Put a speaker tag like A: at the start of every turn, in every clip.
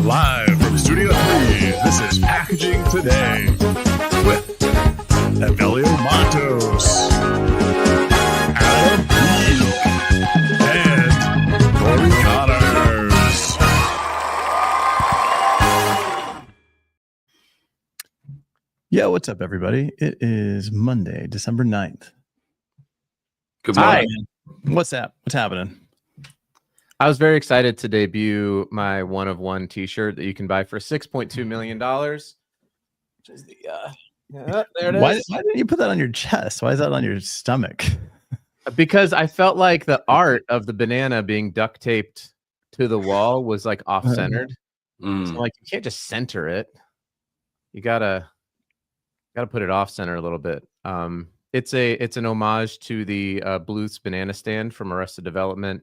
A: Live from Studio 3, this is Packaging Today with Evelio Matos, Adam Peake, and Corey Connors.
B: Yeah, what's up, everybody? It is Monday, December 9th.
C: Good morning.
B: Hi. What's up? What's happening?
D: I was very excited to debut my one of one t-shirt that you can buy for $6.2 million. Which is the there it is.
B: Why didn't you put that on your chest? Why is that on your stomach?
D: Because I felt like the art of the banana being duct taped to the wall was like off-centered. So like you can't just center it. You gotta put it off center a little bit. It's an homage to the Bluth's banana stand from Arrested Development.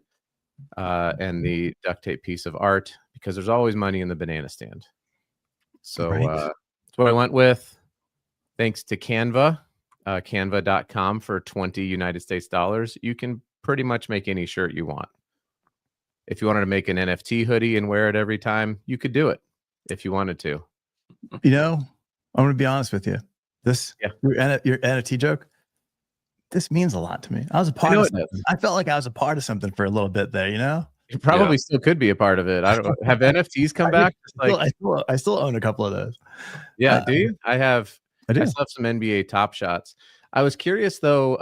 D: And the duct tape piece of art, because there's always money in the banana stand. So that's what I went with. Thanks to Canva, canva.com for 20 United States dollars. You can pretty much make any shirt you want. If you wanted to make an NFT hoodie and wear it every time, you could do it if you wanted to.
B: You know, I'm going to be honest with you. Your NFT joke, this means a lot to me. I was a part of something. I felt like I was a part of something for a little bit there, you know?
D: You probably still could be a part of it. I don't have NFTs come back.
B: I still own a couple of those.
D: Yeah, do you? I do.
B: I
D: still have some NBA Top Shots. I was curious though,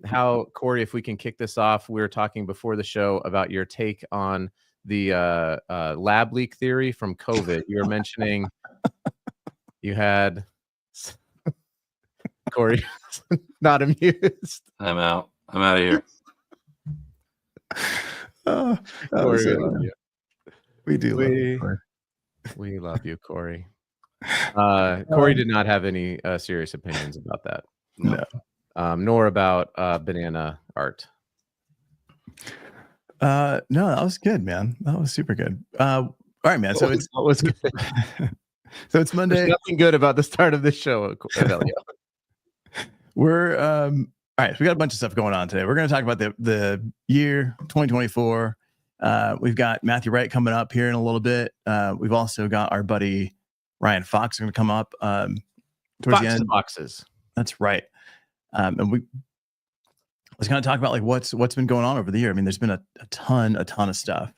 D: how Corey, if we can kick this off. We were talking before the show about your take on the lab leak theory from COVID. You were mentioning you had Corey not amused.
C: I'm out of here.
D: Corey, we love you.
B: We do love you, Corey.
D: We love you, Corey. Corey did not have any serious opinions about that.
B: No.
D: Nor about banana art.
B: No, that was good, man. That was super good. All right, man. So
D: What was good?
B: So it's Monday.
D: There's nothing good about the start of this show, Evelio.
B: We're all right. So we got a bunch of stuff going on today. We're going to talk about the year 2024. We've got Matthew Wright coming up here in a little bit. We've also got our buddy Ryan Fox going to come up towards the end.
D: Foxes.
B: That's right. And we was going to talk about like what's been going on over the year. I mean, there's been a ton of stuff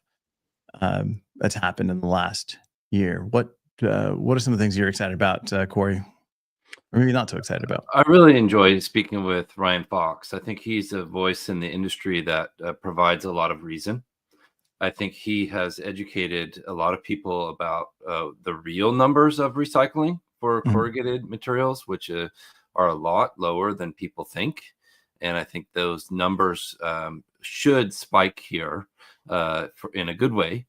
B: that's happened in the last year. What are some of the things you're excited about, Corey? Or maybe not so excited about?
C: I really enjoy speaking with Ryan Fox. I think he's a voice in the industry that provides a lot of reason. I think he has educated a lot of people about the real numbers of recycling for corrugated materials, which are a lot lower than people think. And I think those numbers should spike here in a good way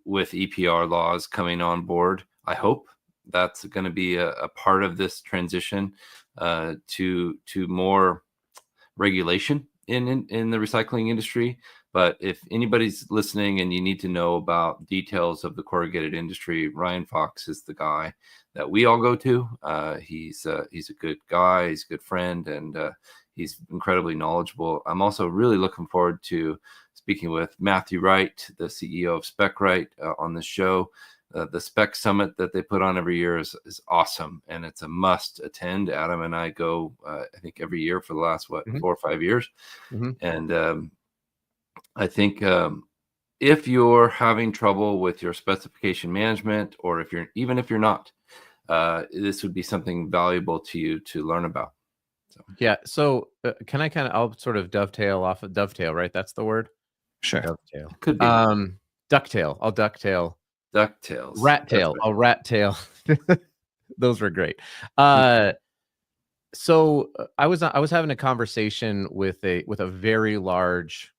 C: with EPR laws coming on board. I hope that's going to be a part of this transition to more regulation in the recycling industry. But if anybody's listening and you need to know about details of the corrugated industry, Ryan Fox is the guy that we all go to. He's a good guy, he's a good friend, and he's incredibly knowledgeable. I'm also really looking forward to speaking with Matthew Wright, the CEO of SpecWright, on this show. The Spec Summit that they put on every year is awesome, and it's a must attend. Adam and I go, I think, every year for the last 4 or 5 years. And I think if you're having trouble with your specification management, or if you're not, this would be something valuable to you to learn about.
D: Yeah. So can I I'll sort of dovetail, right? That's the word.
B: Sure.
D: Dovetail.
C: Could be.
D: Ducktail. I'll ducktail.
C: DuckTales.
D: Rat tail. I'll rat tail. Those were great. So I was having a conversation with a very large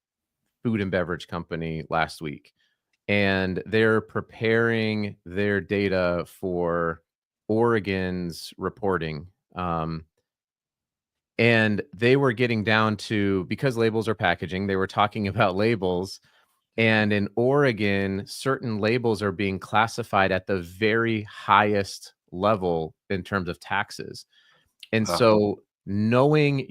D: food and beverage company last week, and they're preparing their data for Oregon's reporting. And they were getting down to, because labels are packaging, they were talking about labels. And in Oregon, certain labels are being classified at the very highest level in terms of taxes. And so knowing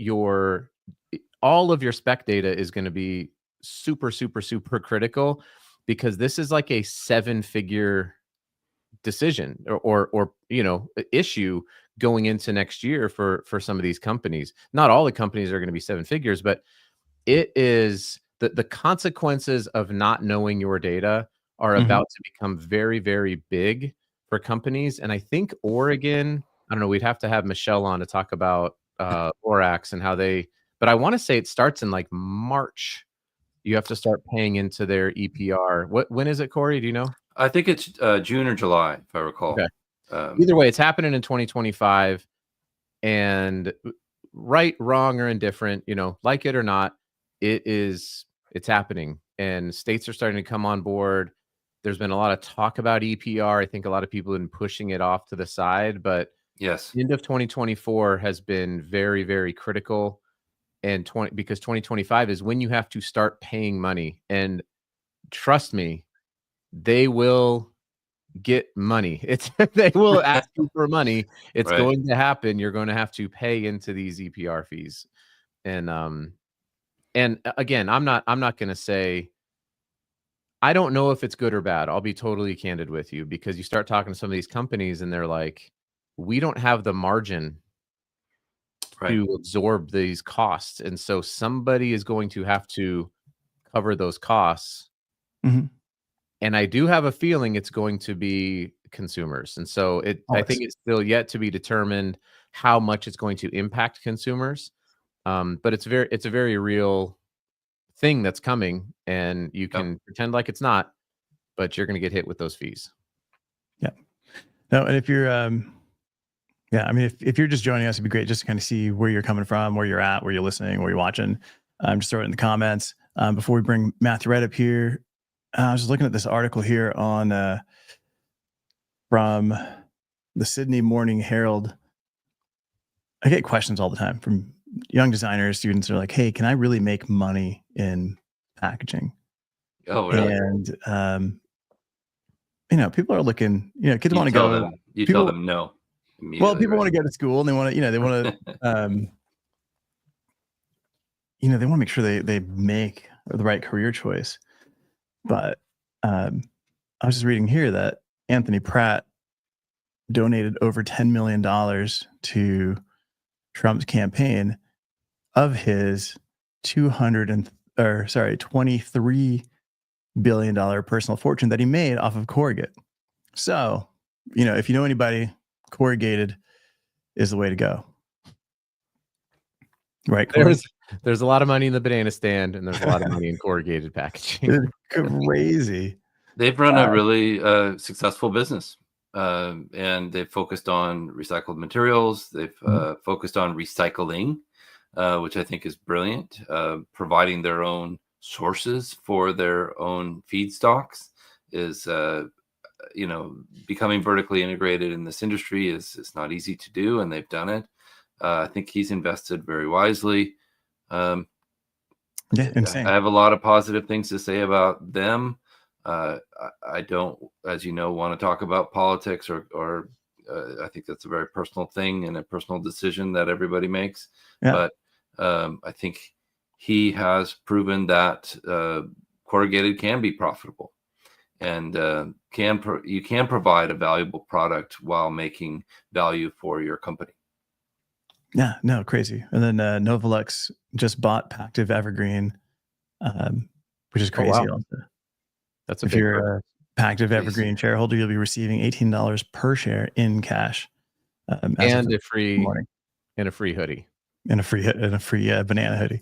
D: all of your spec data is going to be super, super, super critical, because this is like a 7-figure decision or issue going into next year for some of these companies. Not all the companies are going to be 7 figures, but it is the consequences of not knowing your data are about to become very, very big for companies. And I think Oregon, I don't know, we'd have to have Michelle on to talk about Orax and how but I want to say it starts in like March. You have to start paying into their EPR. When is it, Corey? Do you know?
C: I think it's June or July, if I recall.
D: Okay. Either way, it's happening in 2025. And right, wrong, or indifferent, like it or not, it's happening. And states are starting to come on board. There's been a lot of talk about EPR. I think a lot of people have been pushing it off to the side, but
C: yes,
D: end of 2024 has been very, very critical. And because 2025 is when you have to start paying money. And trust me, they will get money. They will ask you for money. It's
C: right.
D: going to happen. You're going to have to pay into these EPR fees. And again, I'm not going to say, I don't know if it's good or bad. I'll be totally candid with you, because you start talking to some of these companies and they're like, we don't have the margin to absorb these costs. And so somebody is going to have to cover those costs. And I do have a feeling it's going to be consumers. And so I think it's still yet to be determined how much it's going to impact consumers. But it's a very real thing that's coming, and you can pretend like it's not, but you're going to get hit with those fees.
B: Yeah. No, and if you're, if you're just joining us, it'd be great just to kind of see where you're coming from, where you're at, where you're listening, where you're watching. Just throw it in the comments. Before we bring Matthew right up here, I was just looking at this article here on from the Sydney Morning Herald. I get questions all the time from young designers, students are like, hey, can I really make money in packaging?
C: Oh, really?
B: And, people are looking, kids want to go.
C: Tell them no.
B: Well, people want to go to school and they want to, they want to, they want to make sure they make the right career choice. But I was just reading here that Anthony Pratt donated over $10 million to Trump's campaign of his $23 billion personal fortune that he made off of corrugate. So, if you know anybody, corrugated is the way to go. Right, Corey?
D: There's a lot of money in the banana stand, and there's a lot of money in corrugated packaging.
B: It's crazy.
C: They've run a really successful business, and they've focused on recycled materials. They've focused on recycling, which I think is brilliant, providing their own sources for their own feedstocks is, becoming vertically integrated in this industry is not easy to do, and they've done it. I think he's invested very wisely.
B: Insane.
C: I have a lot of positive things to say about them. I don't, as you know, want to talk about politics or I think that's a very personal thing and a personal decision that everybody makes. Yeah. But I think he has proven that corrugated can be profitable, and you can provide a valuable product while making value for your company.
B: Yeah, no, crazy. And then Novolux just bought Pactiv Evergreen, which is crazy.
D: Oh, wow. That's
B: if you're a Pactiv Evergreen shareholder, you'll be receiving $18 per share in cash,
D: and a free hoodie,
B: and a free banana hoodie.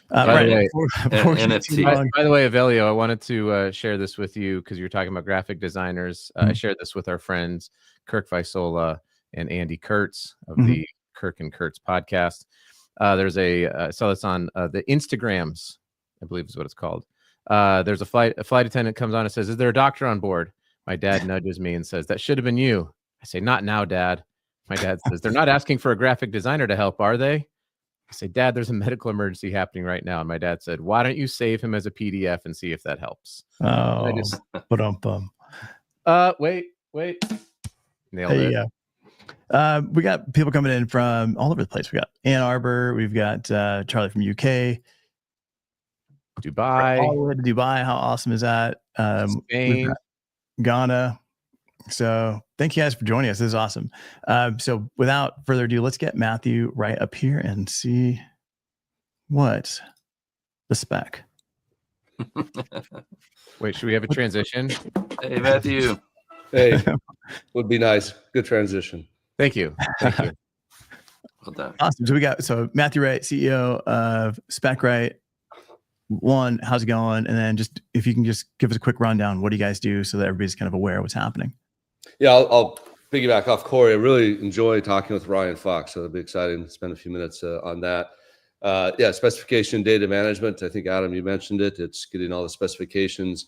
D: By the way, Avelio, I wanted to share this with you because you're talking about graphic designers. I shared this with our friends Kirk Visola and Andy Kurtz of the Kirk and Kurtz podcast. There's I saw this on the Instagrams, I believe is what it's called. There's a flight attendant comes on and says, "Is there a doctor on board?" My dad nudges me and says, "That should have been you." I say, "Not now, Dad." My dad says, "They're not asking for a graphic designer to help, are they?" I say, "Dad, there's a medical emergency happening right now." And my dad said, "Why don't you save him as a PDF and see if that helps?"
B: Oh,
D: wait. Nailed
B: it.
D: Yeah.
B: We got people coming in from all over the place. We got Ann Arbor. We've got Charlie from UK.
D: Dubai.
B: All the way to Dubai. How awesome is that?
D: Spain.
B: Ghana. So thank you guys for joining us. This is awesome. So without further ado, let's get Matthew right up here and see what the spec.
D: Wait, should we have a transition?
C: Hey, Matthew.
E: Hey, would be nice. Good transition.
D: Thank you. Thank you.
C: Well done.
B: Awesome. So we got Matthew Wright, CEO of SpecRite. One, how's it going? And then just if you can just give us a quick rundown, what do you guys do so that everybody's kind of aware of what's happening?
E: Yeah, I'll piggyback off Corey. I really enjoy talking with Ryan Fox, so it'll be exciting to spend a few minutes on that. Yeah, specification data management. I think, Adam, you mentioned it. It's getting all the specifications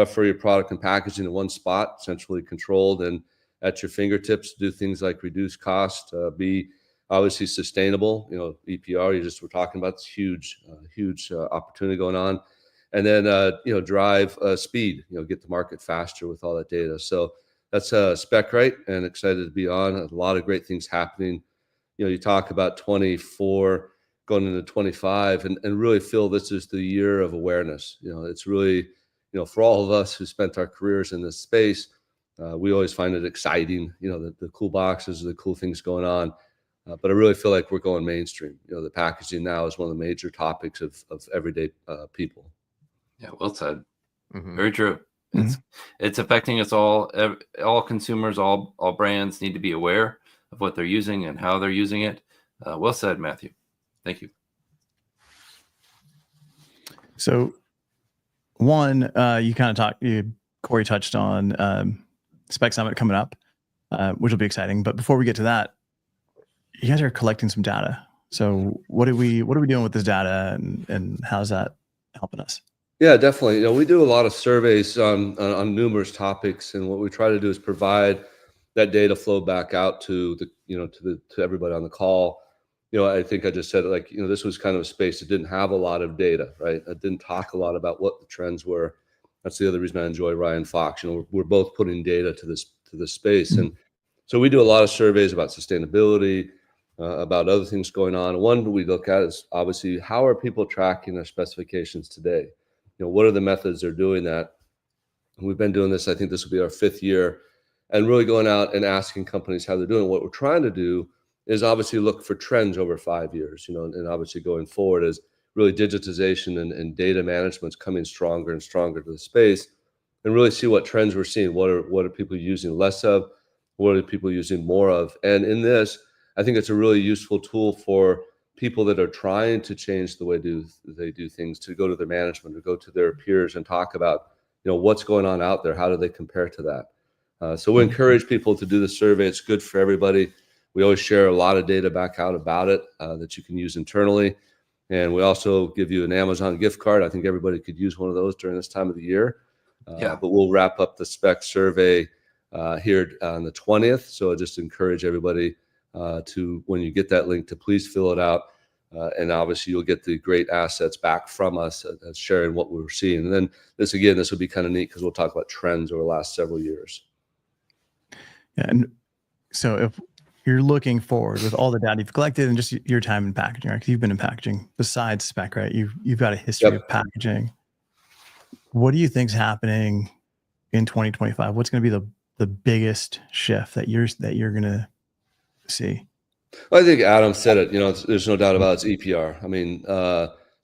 E: for your product and packaging in one spot, centrally controlled and at your fingertips to do things like reduce cost, be obviously sustainable. You know, EPR, we're talking about this huge opportunity going on. And then, drive speed, get to market faster with all that data. So that's SpecRite, and excited to be on. A lot of great things happening. You talk about 24 going into 25 and really feel this is the year of awareness. It's really, for all of us who spent our careers in this space, we always find it exciting, the cool boxes, the cool things going on. But I really feel like we're going mainstream. The packaging now is one of the major topics of everyday people.
C: Yeah, well said.
D: Mhm.
C: Very true. It's affecting us all. All consumers, all brands need to be aware of what they're using and how they're using it. Well said, Matthew. Thank you.
B: So one, you kind of Corey touched on Spec Summit coming up, which will be exciting. But before we get to that, you guys are collecting some data. So what are we doing with this data, and how's that helping us?
E: Yeah, definitely. We do a lot of surveys on numerous topics, and what we try to do is provide that data flow back out to to everybody on the call. I think I just said it, this was kind of a space that didn't have a lot of data, right? It didn't talk a lot about what the trends were. That's the other reason I enjoy Ryan Fox. We're both putting data to this space, and so we do a lot of surveys about sustainability, about other things going on. One we look at is obviously how are people tracking their specifications today. What are the methods they're doing that? And we've been doing this, I think this will be our 5th year, and really going out and asking companies how they're doing. What we're trying to do is obviously look for trends over 5 years, and obviously going forward is really digitization and data management's coming stronger and stronger to the space, and really see what trends we're seeing. What are people using less of? What are people using more of? And in this, I think it's a really useful tool for people that are trying to change the way they do things, to go to their management or go to their peers and talk about, what's going on out there. How do they compare to that? So we encourage people to do the survey. It's good for everybody. We always share a lot of data back out about it that you can use internally. And we also give you an Amazon gift card. I think everybody could use one of those during this time of the year. But we'll wrap up the spec survey here on the 20th. So I just encourage everybody to, when you get that link, to please fill it out. And obviously you'll get the great assets back from us sharing what we're seeing. And then this will be kind of neat because we'll talk about trends over the last several years.
B: Yeah. And so if you're looking forward with all the data you've collected and just your time in packaging, right? Because you've been in packaging besides spec, right? You've got a history of packaging. What do you think's happening in 2025? What's going to be the biggest shift that you're going to see?
E: Well, I think Adam said it. There's no doubt about it, it's EPR. I mean,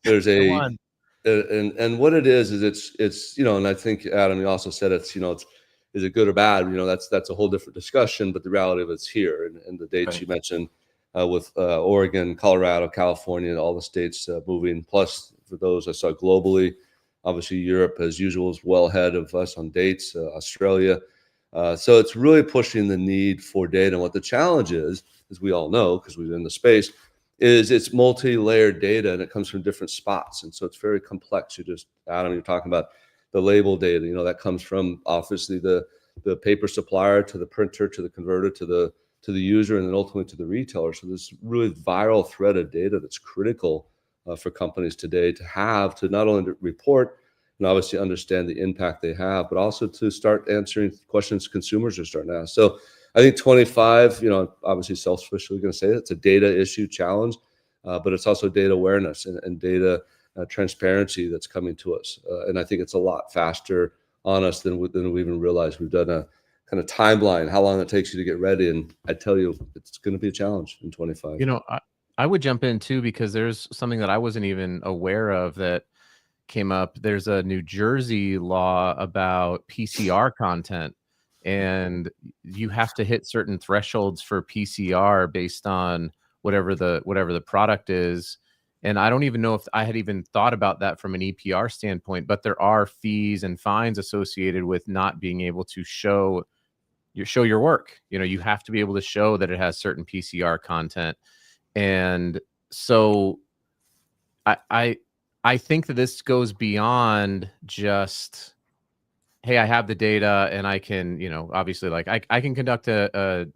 E: there's and what it is it's and I think, Adam, you also said it's is it good or bad? That's a whole different discussion. But the reality of it's here, and the dates you mentioned with Oregon, Colorado, California, and all the states moving. Plus, for those I saw globally, obviously Europe, as usual, is well ahead of us on dates. Australia. So it's really pushing the need for data. And what the challenge is, as we all know, because we're in the space, is it's multi-layered data and it comes from different spots. And so it's very complex. Adam, you're talking about the label data, that comes from obviously the paper supplier to the printer, to the converter, to the user, and then ultimately to the retailer. So this really viral thread of data that's critical for companies today to have, to not only report and obviously understand the impact they have, but also to start answering questions consumers are starting to ask. So I think 25, obviously selfishly going to say it's a data issue challenge, but it's also data awareness and data transparency that's coming to us. And I think it's a lot faster on us than we even realize. We've done kind of timeline, how long it takes you to get ready. And I tell you, it's going to be a challenge in 25.
D: You know, I would jump in too, because there's something that I wasn't even aware of that came up. There's a New Jersey law about PCR content, and you have to hit certain thresholds for PCR based on whatever the product is. And I don't even know if I had even thought about that from an EPR standpoint, but there are fees and fines associated with not being able to show your work. You know, you have to be able to show that it has certain PCR content. And so I think that this goes beyond just, hey, I have the data and I can, you know, obviously like I can conduct a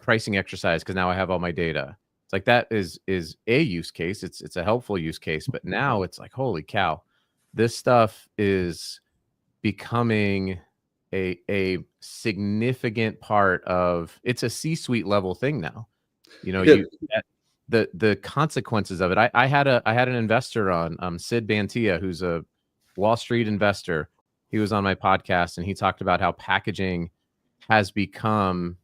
D: pricing exercise because now I have all my data. It's like that is a use case. It's a helpful use case, but now it's like, holy cow, this stuff is becoming a significant part of, it's a C-suite level thing now. You know, the consequences of it. I had an investor on, Sid Bantia, who's a Wall Street investor. He was on my podcast and he talked about how packaging has become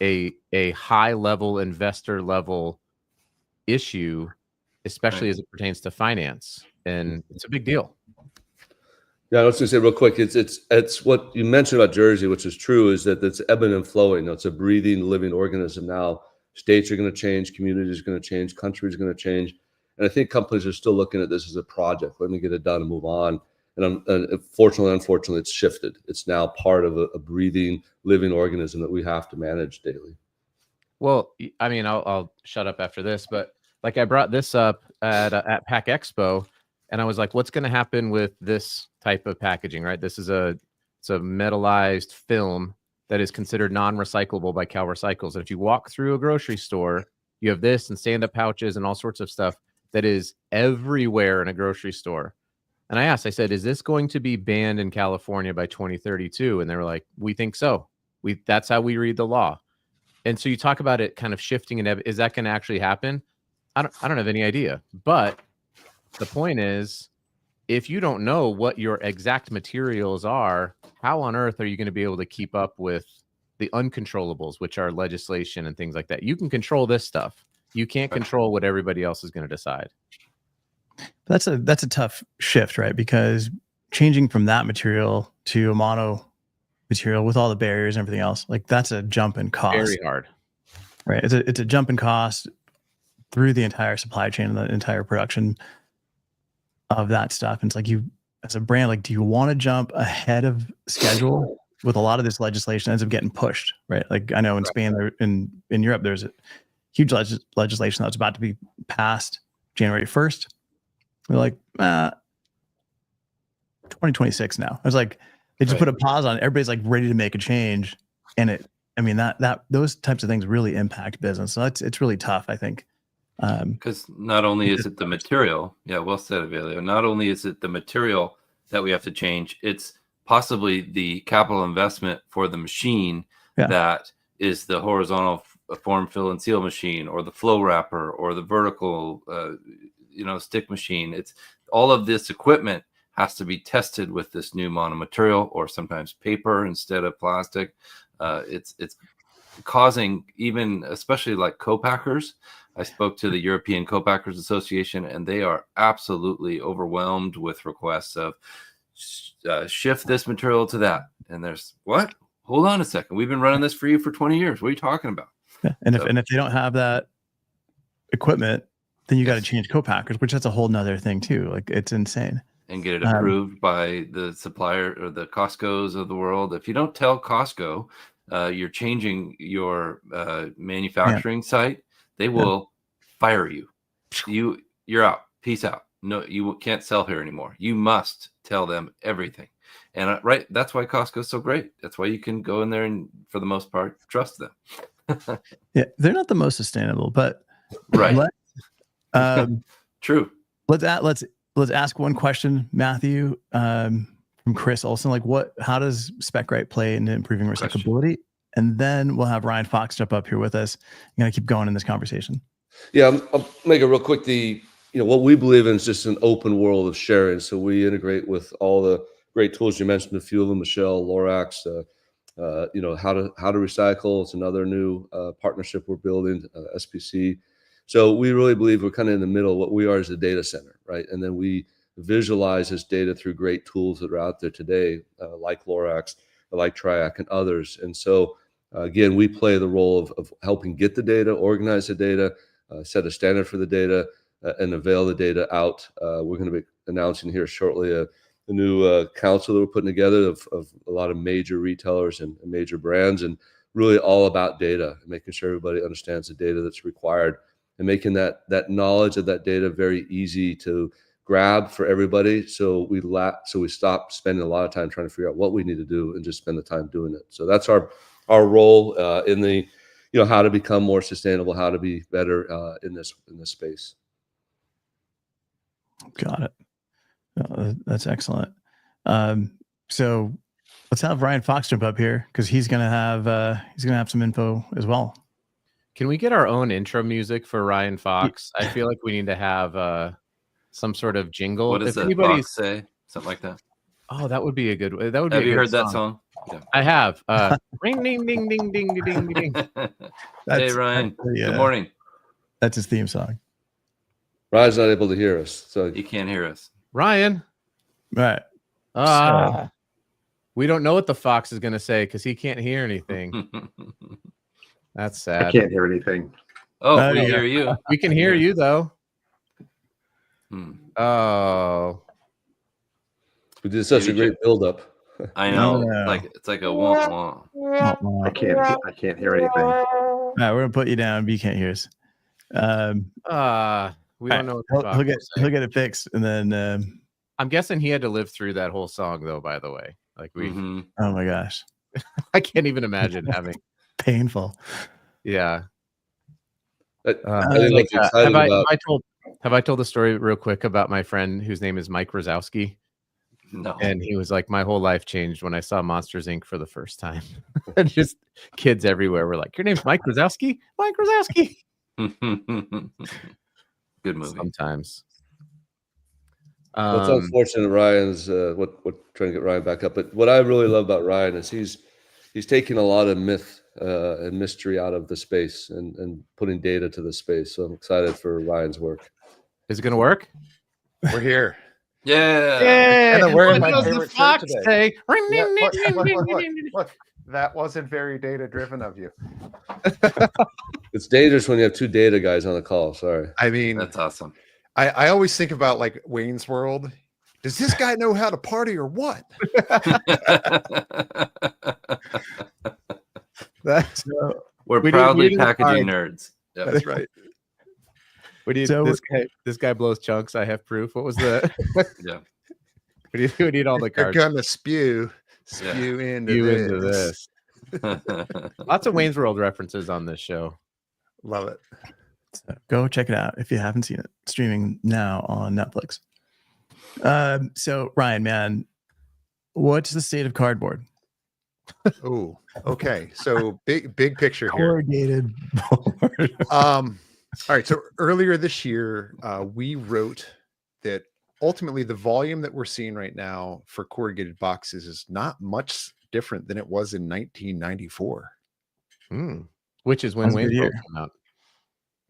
D: a high level investor level issue, especially as it pertains to finance, and it's a big deal.
E: Yeah, I was going to say real quick, it's what you mentioned about Jersey, which is true, is that it's ebbing and flowing. It's a breathing, living organism now. States are going to change, communities are going to change, countries are going to change, and I think companies are still looking at this as a project. Let me get it done and move on. And unfortunately, it's shifted. It's now part of a breathing, living organism that we have to manage daily.
D: Well, I mean, I'll shut up after this, but like I brought this up at Pack Expo, and I was like, what's going to happen with this type of packaging, right? It's a metallized film that is considered non-recyclable by Cal Recycles. And if you walk through a grocery store, you have this and stand-up pouches and all sorts of stuff that is everywhere in a grocery store. And I said, is this going to be banned in California by 2032? And they were like, we think so. That's how we read the law. And so you talk about it kind of shifting, and is that going to actually happen? I don't have any idea. But the point is, if you don't know what your exact materials are, how on earth are you going to be able to keep up with the uncontrollables, which are legislation and things like that? You can control this stuff. You can't control what everybody else is going to decide.
B: That's a tough shift, right? Because changing from that material to a mono material with all the barriers and everything else, like that's a jump in cost.
D: Very hard,
B: right? It's a jump in cost through the entire supply chain and the entire production of that stuff. And it's like, you as a brand, like, do you want to jump ahead of schedule with a lot of this legislation ends up getting pushed, right? Like I know in Spain, in Europe, there's a huge legislation that's about to be passed January 1st. We're like, 2026 now. I was like, they just put a pause on it. Everybody's like ready to make a change. And that those types of things really impact business. So it's really tough, I think.
C: Because not only is it the material, yeah, well said, Avelio. Not only is it the material that we have to change, it's possibly the capital investment for the machine that is the horizontal form, fill, and seal machine, or the flow wrapper, or the vertical, stick machine. It's all of this equipment has to be tested with this new monomaterial, or sometimes paper instead of plastic. It's causing, even especially like co-packers. I spoke to the European Co-Packers Association, and they are absolutely overwhelmed with requests of shift this material to that. And there's what? Hold on a second. We've been running this for you for 20 years. What are you talking about?
B: Yeah. And if they don't have that equipment, then you got to change co-packers, which that's a whole nother thing too. Like it's insane.
C: And get it approved by the supplier or the Costco's of the world. If you don't tell Costco you're changing your manufacturing site, they will fire you. You're out. Peace out. No, you can't sell here anymore. You must tell them everything. And that's why Costco's so great. That's why you can go in there and, for the most part, trust them.
B: Yeah, they're not the most sustainable, but
C: right. True.
B: Let's ask one question, Matthew, from Chris Olson. Like, how does SpecRite play into improving recyclability? And then we'll have Ryan Fox jump up here with us. I'm gonna keep going in this conversation.
E: Yeah, I'll make it real quick. What we believe in is just an open world of sharing. So we integrate with all the great tools you mentioned, a few of them, Michelle, Lorax, how to recycle. It's another new partnership we're building, SPC. So we really believe we're kind of in the middle. What we are is a data center, right? And then we visualize this data through great tools that are out there today, like Lorax, like Triac, and others. And so again, we play the role of helping get the data, organize the data, set a standard for the data, and avail the data out. We're going to be announcing here shortly a new council that we're putting together of a lot of major retailers and major brands, and really all about data and making sure everybody understands the data that's required, and making that knowledge of that data very easy to grab for everybody. So we stop spending a lot of time trying to figure out what we need to do and just spend the time doing it. So that's our role in the, how to become more sustainable, how to be better in this space.
B: Got it. That's excellent. So let's have Ryan Fox jump up here, because he's gonna have some info as well.
D: Can we get our own intro music for Ryan Fox? I feel like we need to have some sort of jingle.
C: What does that box say? Something like that.
D: Oh, that would be a good. That would be.
C: Have you heard
D: song.
C: that song? Yeah.
D: I have. Ring, ding, ding, ding, ding, ding, ding.
C: Hey, Ryan. Good morning.
B: That's his theme song.
E: Ryan's not able to hear us, so
C: He can't hear us.
D: Ryan.
B: Right.
D: We don't know what the fox is going to say because he can't hear anything. That's sad.
F: I can't hear anything.
C: Oh, we hear you.
D: We can hear you though.
C: Hmm.
D: Oh,
E: we did such a great build-up.
C: I know.
B: No.
C: It's like a wah wah.
F: I can't hear anything.
B: All right, we're gonna put you down. But you can't hear us.
D: We don't know what the fox
B: he'll
D: will say.
B: get it fixed, and then
D: I'm guessing he had to live through that whole song though. By the way, like we,
C: Mhm.
B: oh my gosh,
D: I can't even imagine having.
B: painful.
D: Yeah.
E: I think what's exciting
D: Have I told the story real quick about my friend whose name is Mike Rosowski?
C: No.
D: And he was like, my whole life changed when I saw Monsters Inc. for the first time. And just kids everywhere were like, your name's Mike Rosowski? Mike Rosowski.
C: Good movie.
D: Sometimes.
E: It's unfortunate Ryan's what trying to get Ryan back up. But what I really love about Ryan is he's taking a lot of myth and mystery out of the space and putting data to the space. So I'm excited for Ryan's work.
D: Is it going to work?
G: We're here.
C: Yeah.
G: And I'm wearing my
D: What does the
G: favorite shirt
D: fox
G: today.
D: say?
G: Yeah, look, that wasn't very data-driven of you.
E: It's dangerous when you have two data guys on the call. Sorry.
G: I mean,
C: That's awesome.
G: I always think about like Wayne's World. Does this guy know how to party or what?
B: That's
C: We're
D: We
C: proudly
D: need the
C: packaging
D: cards.
C: nerds. Yep.
G: That's right.
B: So
D: this guy blows chunks. I have proof. What was the?
C: Yeah.
D: we need all the
G: They're
D: cards.
G: gonna spew
C: Yeah.
G: into
D: You
G: this.
D: into this. Lots of Wayne's World references on this show.
G: Love it.
B: So go check it out if you haven't seen it. Streaming now on Netflix. So Ryan, man, what's the state of cardboard?
G: Oh, okay. So big picture here.
B: Corrugated board.
G: All right. So earlier this year, we wrote that ultimately the volume that we're seeing right now for corrugated boxes is not much different than it was in 1994.
D: Which is when
B: Sounds
D: Wayne's
B: good
D: World
B: year.
D: came out.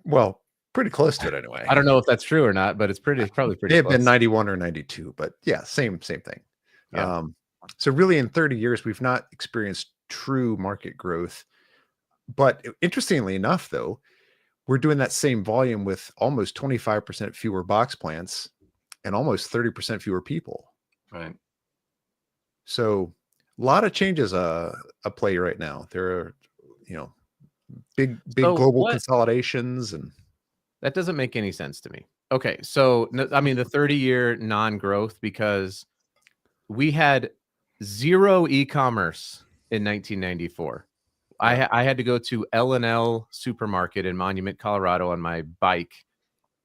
G: Well, pretty close to it anyway.
D: I don't know if that's true or not, but it's probably pretty
G: May have
D: close.
G: been 91 or 92, but yeah, same thing.
D: Yeah.
G: So really in 30 years, we've not experienced true market growth. But interestingly enough, though, we're doing that same volume with almost 25% fewer box plants and almost 30% fewer people.
C: Right.
G: So a lot of changes a play right now. There are, big
D: So
G: global
D: what-
G: consolidations and
D: That doesn't make any sense to me. Okay, so I mean the 30-year non-growth, because we had zero e-commerce in 1994. I had to go to L&L supermarket in Monument, Colorado on my bike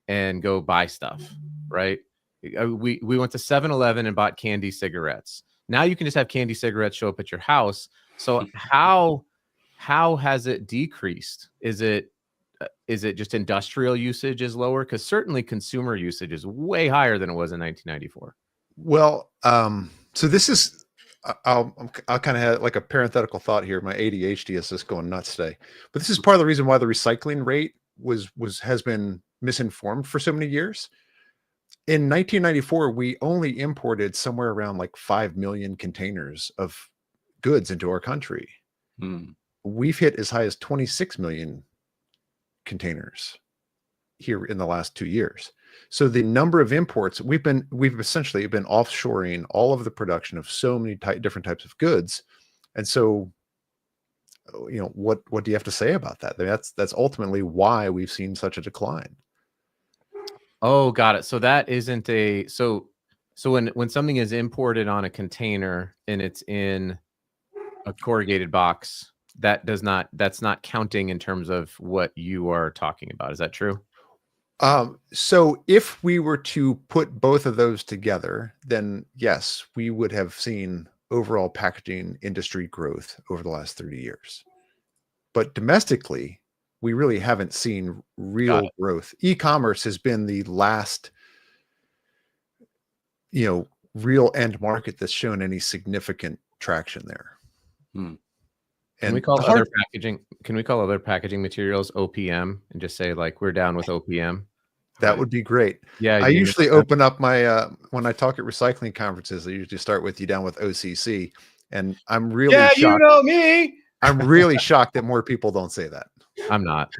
D: and go buy stuff, right? We went to 7-Eleven and bought candy cigarettes. Now you can just have candy cigarettes show up at your house. So how has it decreased? Is it just industrial usage is lower? Because certainly consumer usage is way higher than it was in 1994.
G: well, so this is I'll kind of have like a parenthetical thought here. My ADHD is just going nuts today, but this is part of the reason why the recycling rate has been misinformed for so many years. In 1994, we only imported somewhere around like 5 million containers of goods into our country. We've hit as high as 26 million containers here in the last 2 years. So the number of imports, we've essentially been offshoring all of the production of so many different types of goods. And so, what do you have to say about that? I mean, that's ultimately why we've seen such a decline.
D: Oh, got it. So that isn't so when something is imported on a container and it's in a corrugated box, that's not counting in terms of what you are talking about. Is that true?
G: So if we were to put both of those together, then yes, we would have seen overall packaging industry growth over the last 30 years. But domestically, we really haven't seen real growth. E-commerce has been the last, real end market that's shown any significant traction there.
D: Can we call other packaging materials OPM and just say like we're down with OPM?
G: That would be great.
D: Yeah,
G: I usually open up my when I talk at recycling conferences, I usually start with you down with OCC, and I'm really shocked.
D: You know me.
G: I'm really shocked that more people don't say that.
D: I'm not.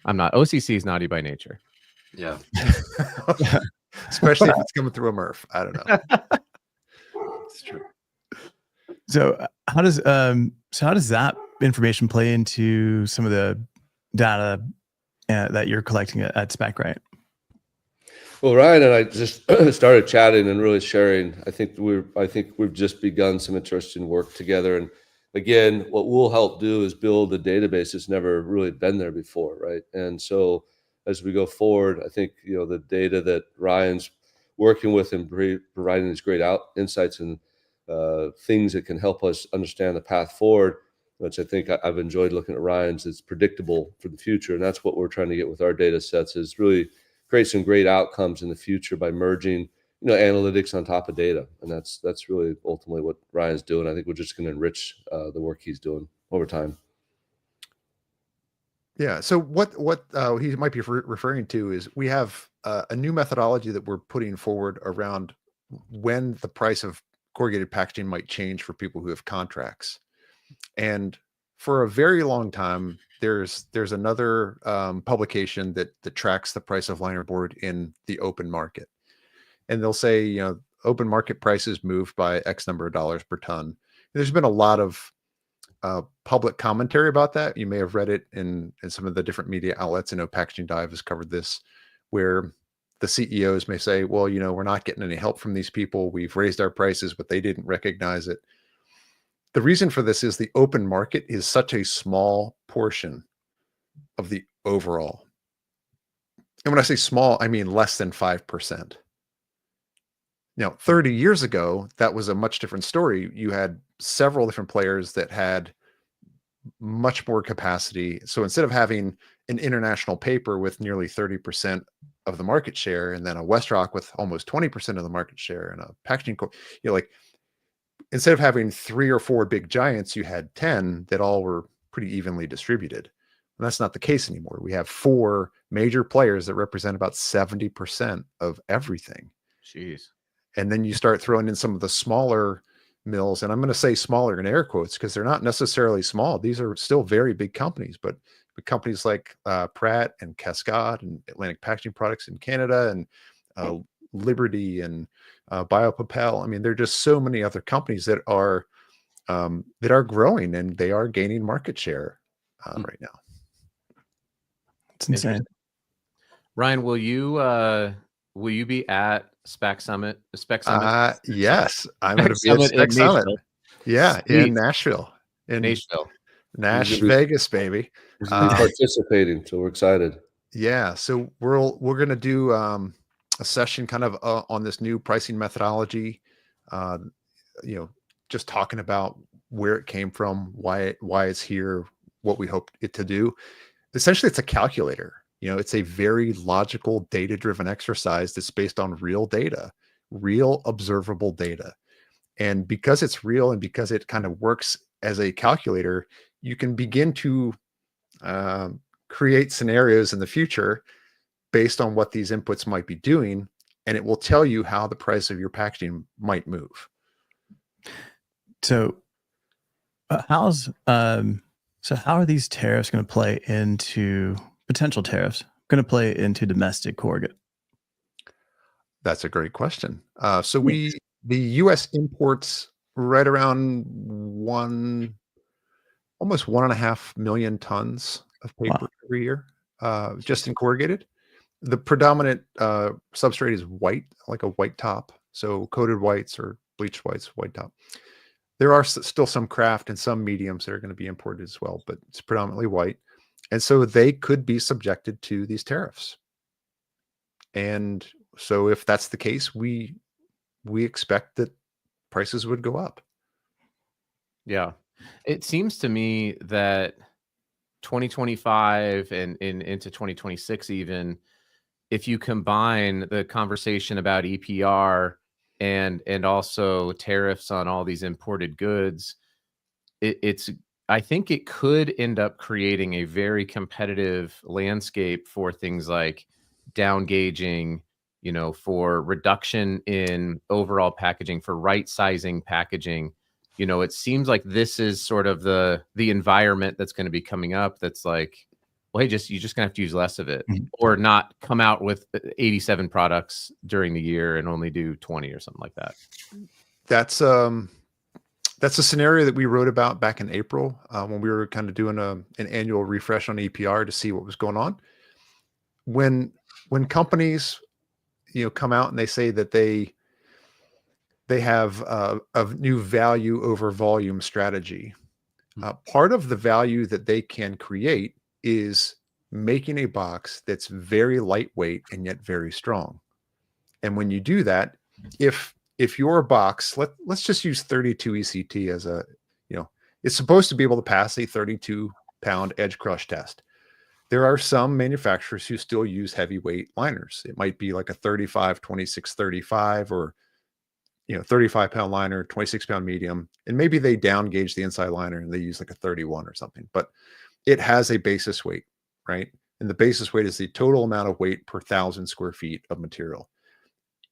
D: OCC is naughty by nature.
C: Yeah.
G: Especially if it's coming through a MRF. I don't know.
B: It's true. So how does that information play into some of the data that you're collecting at SpecRite?
E: Well, Ryan and I just started chatting and really sharing. I think we've just begun some interesting work together. And again, what we'll help do is build a database that's never really been there before, right? And so as we go forward, I think the data that Ryan's working with and providing these great insights and things that can help us understand the path forward, which I think I've enjoyed looking at Ryan's. It's predictable for the future, and that's what we're trying to get with our data sets, is really create some great outcomes in the future by merging analytics on top of data. And that's really ultimately what Ryan's doing. I think we're just going to enrich the work he's doing over time.
G: Yeah. So what he might be referring to is we have a new methodology that we're putting forward around when the price of corrugated packaging might change for people who have contracts. And for a very long time, there's another publication that tracks the price of linerboard in the open market. And they'll say, open market prices moved by X number of dollars per ton. And there's been a lot of public commentary about that. You may have read it in some of the different media outlets. I know Packaging Dive has covered this, where the CEOs may say, well, we're not getting any help from these people. We've raised our prices, but they didn't recognize it. The reason for this is the open market is such a small portion of the overall. And when I say small, I mean less than 5%. 30 years ago, that was a much different story. You had several different players that had much more capacity. So instead of having an International Paper with nearly 30% of the market share, and then a WestRock with almost 20% of the market share, and a Packaging Corp, instead of having 3 or 4 big giants, you had 10 that all were pretty evenly distributed. And that's not the case anymore. We have 4 major players that represent about 70% of everything.
D: Jeez.
G: And then you start throwing in some of the smaller mills, and I'm going to say smaller in air quotes because they're not necessarily small. These are still very big companies, but companies like Pratt and Cascade and Atlantic Packaging Products in Canada and Liberty and BioPropel. I mean, there are just so many other companies that are growing, and they are gaining market share right now.
B: It's insane.
D: Ryan, will you be at Spec Summit?
G: Yes, I'm going to be at Spec Summit. Yeah, in Nashville. Nash Vegas, baby.
E: Participating, so we're excited.
G: Yeah, so we're going to do a session kind of on this new pricing methodology. Just talking about where it came from, why it's here, what we hope it to do. Essentially, it's a calculator. It's a very logical, data-driven exercise that's based on real data, real observable data. And because it's real and because it kind of works as a calculator, you can begin to create scenarios in the future based on what these inputs might be doing, and it will tell you how the price of your packaging might move.
B: So, how are these tariffs going to play into potential tariffs? Going to play into domestic corrugate?
G: That's a great question. The U.S. imports right around almost 1.5 million tons of paper every year, just in corrugated. The predominant substrate is white, like a white top. So coated whites or bleached whites, white top. There are still some craft and some mediums that are going to be imported as well, but it's predominantly white. And so they could be subjected to these tariffs. And so if that's the case, we expect that prices would go up.
D: Yeah. It seems to me that 2025 and into 2026 even, if you combine the conversation about EPR and also tariffs on all these imported goods, I think it could end up creating a very competitive landscape for things like down gauging, for reduction in overall packaging, for right sizing packaging. It seems like this is sort of the environment that's going to be coming up. That's like, well, hey, you're just gonna have to use less of it, or not come out with 87 products during the year and only do 20 or something like that.
G: That's a scenario that we wrote about back in April when we were kind of doing an annual refresh on EPR to see what was going on. When companies, come out and they say that they have a new value over volume strategy, part of the value that they can create is making a box that's very lightweight and yet very strong. And when you do that, if your box, let's just use 32 ECT as it's supposed to be able to pass a 32-pound edge crush test. There are some manufacturers who still use heavyweight liners. It might be like a 35, 26, 35, or 35-pound liner, 26-pound medium, and maybe they down gauge the inside liner and they use like a 31 or something. But it has a basis weight, right? And the basis weight is the total amount of weight per 1,000 square feet of material.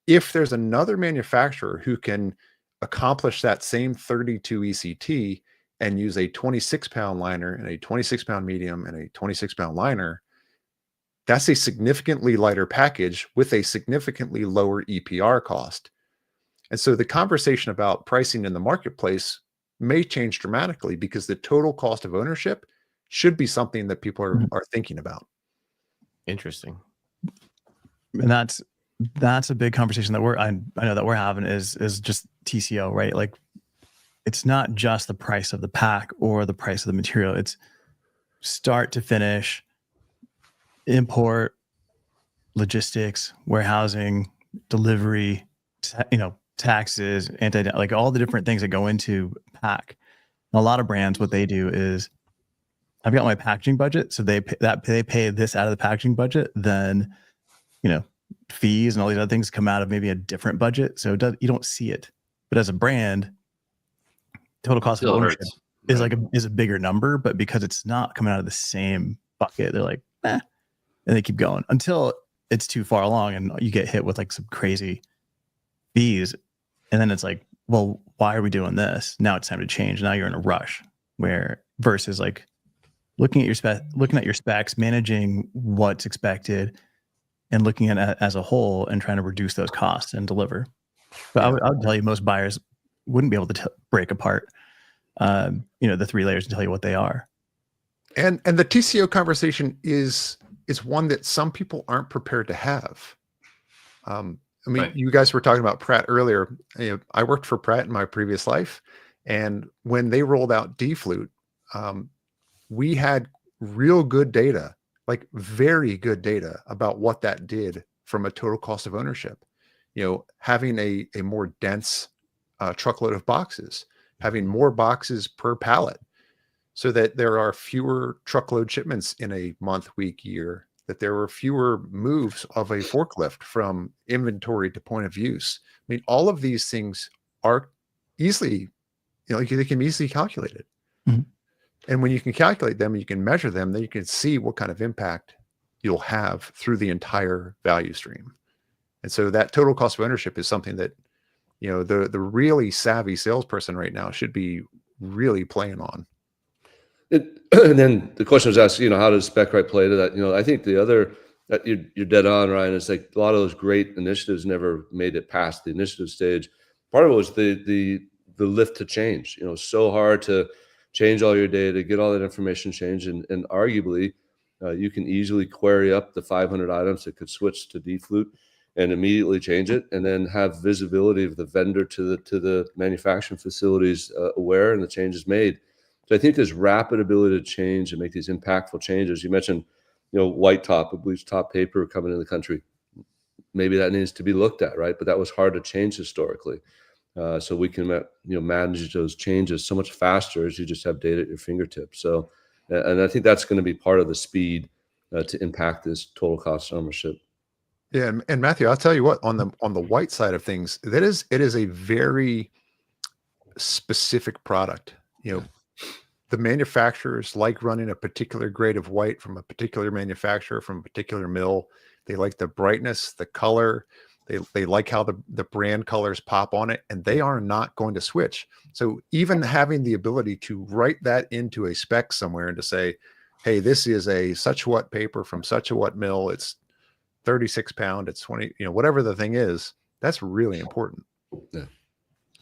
G: If there's another manufacturer who can accomplish that same 32 ECT and use a 26-pound liner and a 26-pound medium and a 26-pound liner, that's a significantly lighter package with a significantly lower EPR cost. And so the conversation about pricing in the marketplace may change dramatically because the total cost of ownership should be something that people are thinking about.
D: Interesting.
B: And that's a big conversation that I know that we're having is just TCO, right? Like, it's not just the price of the pack or the price of the material. It's start to finish, import, logistics, warehousing, delivery, taxes, like all the different things that go into pack. And a lot of brands, what they do is, I've got my packaging budget, so they pay this out of the packaging budget. Then, fees and all these other things come out of maybe a different budget, so you don't see it. But as a brand, total cost of ownership is a bigger number. But because it's not coming out of the same bucket, they're like, and they keep going until it's too far along, and you get hit with like some crazy fees, and then it's like, well, why are we doing this? Now it's time to change. Now you're in a rush. Versus like looking at your specs, managing what's expected, and looking at it as a whole and trying to reduce those costs and deliver. But I would tell you most buyers wouldn't be able to break apart, the 3 layers and tell you what they are.
G: And the TCO conversation is one that some people aren't prepared to have. Right. You guys were talking about Pratt earlier. I worked for Pratt in my previous life, and when they rolled out D-Flute, we had real good data, like very good data about what that did from a total cost of ownership. Having a more dense truckload of boxes, having more boxes per pallet, so that there are fewer truckload shipments in a month, week, year, that there were fewer moves of a forklift from inventory to point of use. All of these things are easily, like they can be easily calculated.
B: Mhm.
G: And when you can calculate them and you can measure them, then you can see what kind of impact you'll have through the entire value stream. And so that total cost of ownership is something that, the really savvy salesperson right now should be really playing on.
E: And then the question was asked, how does SpecRite play to that? I think the other that you're dead on, Ryan. It's like a lot of those great initiatives never made it past the initiative stage. Part of it was the lift to change. So hard to change all your data, get all that information changed, and arguably you can easily query up the 500 items that could switch to DFlute and immediately change it, and then have visibility of the vendor to the manufacturing facilities aware and the changes made. So I think this rapid ability to change and make these impactful changes. You mentioned, white top, a bleached top paper coming in the country. Maybe that needs to be looked at, right? But that was hard to change historically. So we can, manage those changes so much faster as you just have data at your fingertips. So, and I think that's going to be part of the speed to impact this total cost of ownership.
G: Yeah, and Matthew, I'll tell you what, on the white side of things, it is a very specific product. The manufacturers like running a particular grade of white from a particular manufacturer, from a particular mill. They like the brightness, the color. They like how the brand colors pop on it, and they are not going to switch. So even having the ability to write that into a spec somewhere and to say, hey, this is a such what paper from such a what mill, it's 36 pound, it's 20, whatever the thing is, that's really important.
E: Yeah.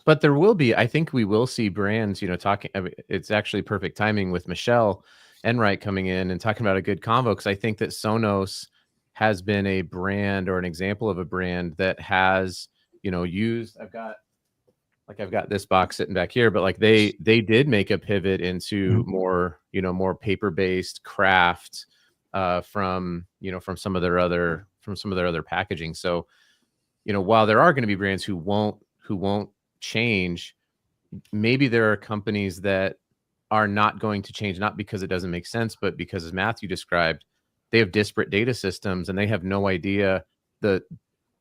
D: But there will be, I think we will see brands, talking. I mean, it's actually perfect timing with Michelle Enright coming in and talking about a good convo, because I think that Sonos has been a brand or an example of a brand that has, used. I've got this box sitting back here, but like they did make a pivot into more, more paper-based craft from some of their other packaging. So, while there are going to be brands who won't change, maybe there are companies that are not going to change, not because it doesn't make sense, but because, as Matthew described, they have disparate data systems and they have no idea the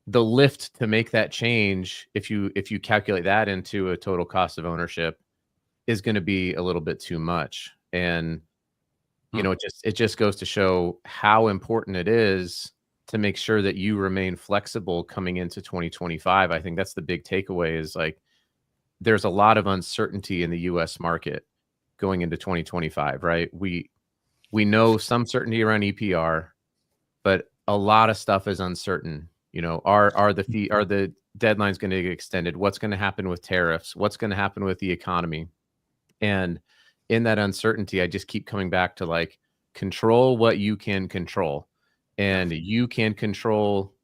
D: lift to make that change. If you calculate that into a total cost of ownership, is going to be a little bit too much. And it just goes to show how important it is to make sure that you remain flexible coming into 2025. I think that's the big takeaway, is like, there's a lot of uncertainty in the US market going into 2025, right? We know some certainty around EPR, but a lot of stuff is uncertain. Are the deadlines going to get extended? What's going to happen with tariffs? What's going to happen with the economy? And in that uncertainty, I just keep coming back to, like, control what you can control, and you can control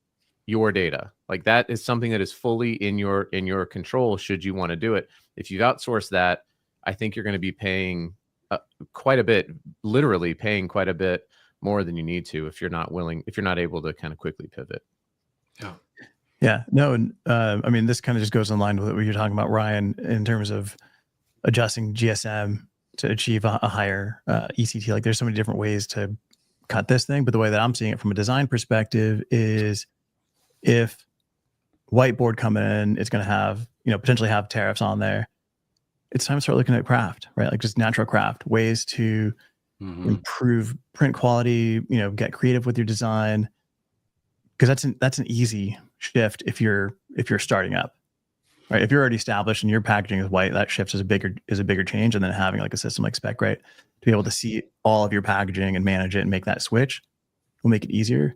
D: your data. Like, that is something that is fully in your control should you want to do it. If you've outsourced that, I think you're going to be paying quite a bit, literally paying quite a bit more than you need to if you're not able to kind of quickly pivot.
B: Yeah, no, and I mean, this kind of just goes in line with what you're talking about, Ryan, in terms of adjusting GSM to achieve a higher ECT. Like, there's so many different ways to cut this thing, but the way that I'm seeing it from a design perspective is, if whiteboard coming in, it's going to have, potentially have tariffs on there. It's time to start looking at craft, right? Like, just natural craft, ways to improve print quality, get creative with your design. Because that's an easy shift if you're starting up, right? If you're already established and your packaging is white, that shift is a bigger change. And then having like a system like SpecRite to be able to see all of your packaging and manage it and make that switch will make it easier.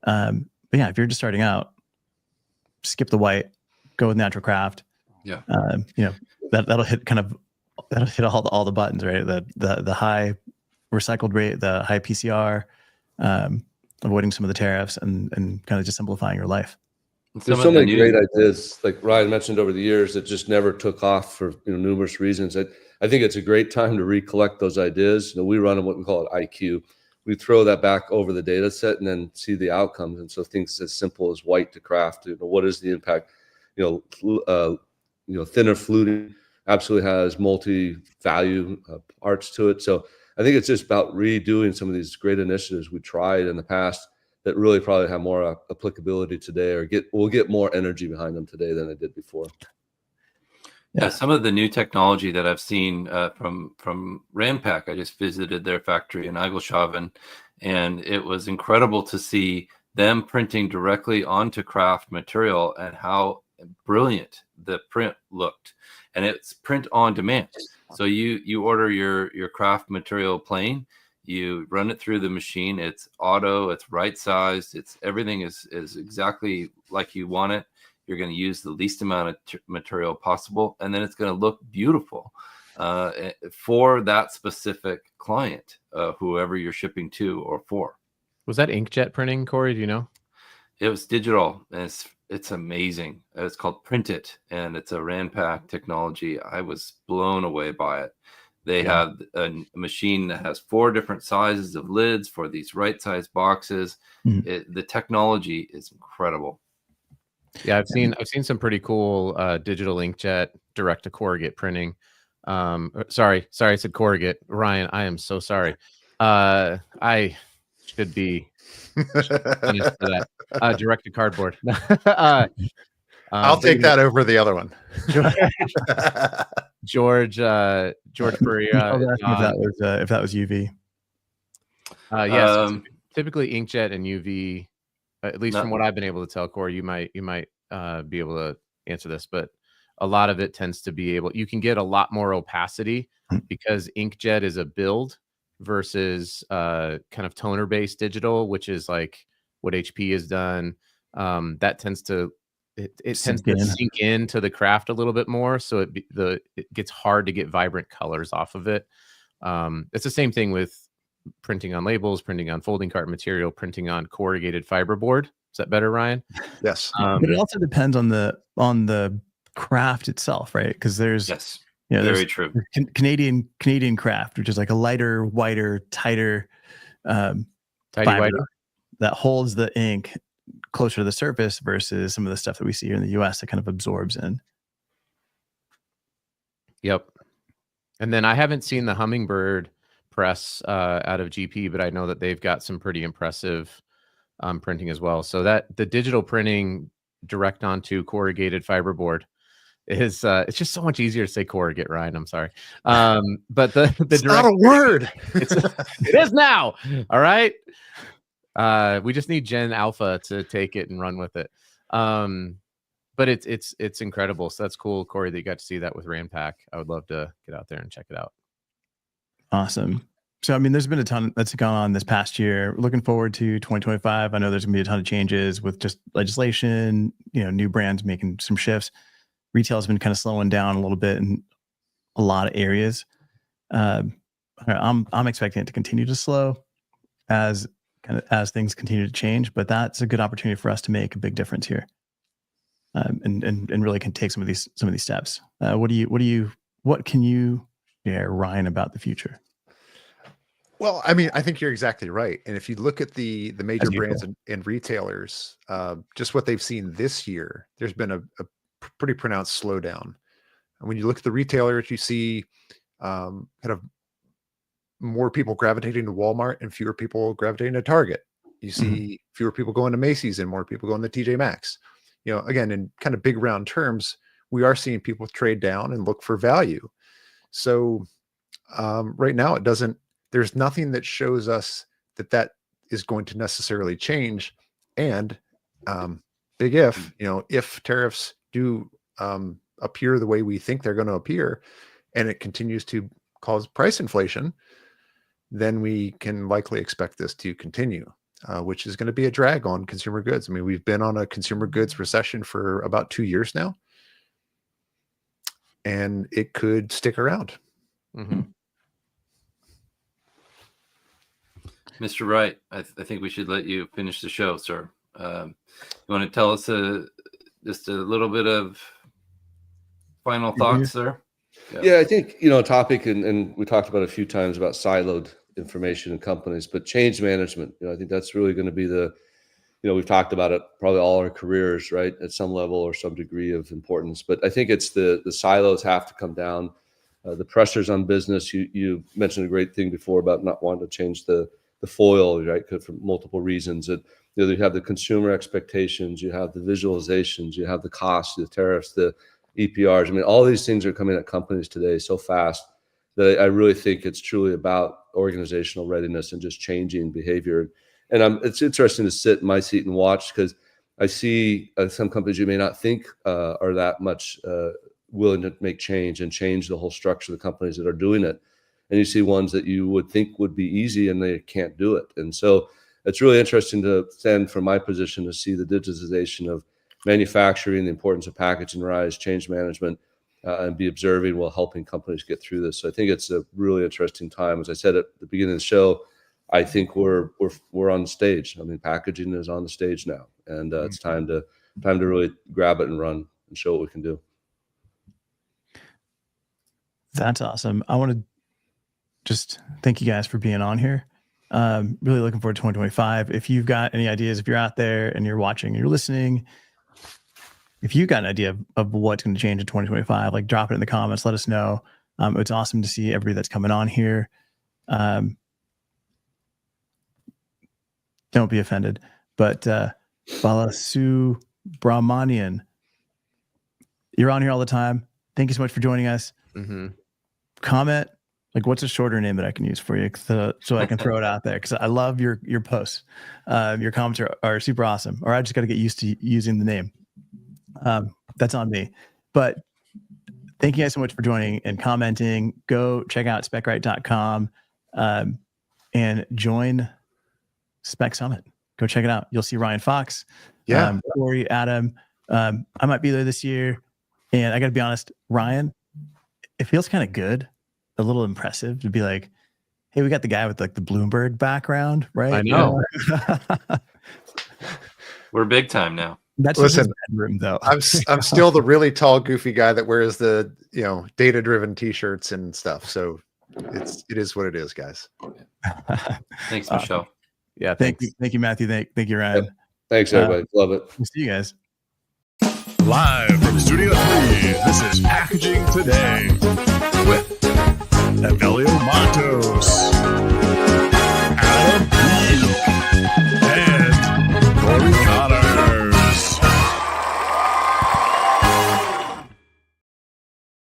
B: But yeah, if you're just starting out, skip the white, go with natural craft.
C: Yeah.
B: That'll hit all the buttons, right? The high recycled rate, the high PCR, avoiding some of the tariffs, and kind of just simplifying your life.
E: There's so many great ideas, like Ryan mentioned, over the years that just never took off for numerous reasons. I think it's a great time to recollect those ideas. We run what we call it IQ. We throw that back over the data set and then see the outcomes. And so things as simple as white to craft, what is the impact? Thinner fluting absolutely has multi-value parts to it. So I think it's just about redoing some of these great initiatives we tried in the past that really probably have more applicability today, or will get more energy behind them today than they did before.
C: Yeah, some of the new technology that I've seen from Ranpak, I just visited their factory in Eygelshaven, and it was incredible to see them printing directly onto craft material and how brilliant the print looked. And it's print on demand. So you order your craft material plain, you run it through the machine. It's auto, it's right sized, it's everything is exactly like you want it. You're going to use the least amount of material possible, and then it's going to look beautiful for that specific client, whoever you're shipping to or for.
D: Was that inkjet printing, Corey? Do you know?
C: It was digital, and it's amazing. It's called Print It, and it's a Ranpak technology. I was blown away by it. They have a machine that has 4 different sizes of lids for these right size boxes. The technology is incredible.
D: Yeah, I've seen some pretty cool digital inkjet direct to corrugate printing. Sorry, I said corrugate. Ryan, I am so sorry. I should be punished for that. Direct to cardboard.
G: I'll take that over the other one.
D: George Pereira.
B: If that was UV.
D: Yes, typically inkjet and UV. At least from what I've been able to tell, Corey, you might be able to answer this, but a lot of it tends to be you can get a lot more opacity because inkjet is a build versus kind of toner based digital, which is like what HP has done. That tends to sink into the craft a little bit more, so it gets hard to get vibrant colors off of it. It's the same thing with printing on labels, printing on folding carton material, printing on corrugated fiberboard. Is that better, Ryan?
G: Yes.
B: But it also depends on the craft itself, right? Because there's
C: very true.
B: Canadian craft, which is like a lighter, whiter, tighter fiber that holds the ink closer to the surface versus some of the stuff that we see here in the US that kind of absorbs in.
D: Yep. And then I haven't seen the Hummingbird press out of GP, but I know that they've got some pretty impressive printing as well. So that the digital printing direct onto corrugated fiberboard is it's just so much easier to say corrugate, Ryan. I'm sorry. But the
G: it's
D: direct,
G: not a word.
D: It is now. All right. We just need Gen Alpha to take it and run with it. But it's incredible. So that's cool, Corey, that you got to see that with Ranpak. I would love to get out there and check it out.
B: Awesome. So, I mean, there's been a ton that's gone on this past year. Looking forward to 2025. I know there's going to be a ton of changes with just legislation, new brands making some shifts. Retail has been kind of slowing down a little bit in a lot of areas. I'm expecting it to continue to slow as things continue to change, but that's a good opportunity for us to make a big difference here, and really can take some of these steps. What can you share, Ryan, about the future?
G: Well, I mean, I think you're exactly right. And if you look at the major brands and retailers, just what they've seen this year, there's been a pretty pronounced slowdown. And when you look at the retailers, you see kind of more people gravitating to Walmart and fewer people gravitating to Target. You see fewer people going to Macy's and more people going to TJ Maxx. Again, in kind of big round terms, we are seeing people trade down and look for value. So right now, there's nothing that shows us that is going to necessarily change. And big if tariffs do appear the way we think they're going to appear, and it continues to cause price inflation, then we can likely expect this to continue, which is going to be a drag on consumer goods. I mean, we've been on a consumer goods recession for about 2 years now, and it could stick around.
C: Mr. Wright, I think we should let you finish the show, sir. You want to tell us just a little bit of final thoughts, sir?
E: Yeah, I think, a topic, and we talked about a few times about siloed information in companies, but change management, I think that's really going to be we've talked about it probably all our careers, right? At some level or some degree of importance, but I think it's the silos have to come down. The pressures on business, you mentioned a great thing before about not wanting to change the foil, right? For multiple reasons. You have the consumer expectations, you have the visualizations, you have the costs, the tariffs, the EPRs. I mean, all these things are coming at companies today so fast that I really think it's truly about organizational readiness and just changing behavior. And it's interesting to sit in my seat and watch, because I see some companies you may not think are that much willing to make change and change the whole structure of the companies that are doing it. And you see ones that you would think would be easy and they can't do it. And so it's really interesting to stand from my position to see the digitization of manufacturing, the importance of package and rise, change management, and be observing while helping companies get through this. So I think it's a really interesting time. As I said at the beginning of the show, I think we're on the stage. I mean, packaging is on the stage now, and it's time to really grab it and run and show what we can do.
B: That's awesome. I want to just thank you guys for being on here. Really looking forward to 2025. If you've got any ideas, if you're out there and you're watching and you're listening, if you've got an idea of what's going to change in 2025, like drop it in the comments, let us know. It's awesome to see everybody that's coming on here. Don't be offended, but Balasu Brahmanian, you're on here all the time. Thank you so much for joining us.
D: Mm-hmm.
B: Comment, like, what's a shorter name that I can use for you, so I can throw it out there, because I love your posts. Your comments are super awesome. Or I just got to get used to using the name. That's on me. But thank you guys so much for joining and commenting. Go check out SpecRite.com and join Spec Summit. Go check it out. You'll see Ryan Fox, Corey, Adam. I might be there this year. And I got to be honest, Ryan, it feels kind of good, a little impressive to be like, hey, we got the guy with like the Bloomberg background, right?
D: I know.
C: We're big time now.
B: That's
G: Listen,
B: just his bedroom, though.
G: I'm still the really tall, goofy guy that wears the data-driven T-shirts and stuff. So it is what it is, guys.
C: Thanks, Michelle.
D: Yeah,
B: Thank you, Matthew. Thank you, Ryan.
E: Thanks, everybody. Love it.
B: We'll see you guys.
A: Live from Studio 3, this is Packaging Today with Evelio Matos.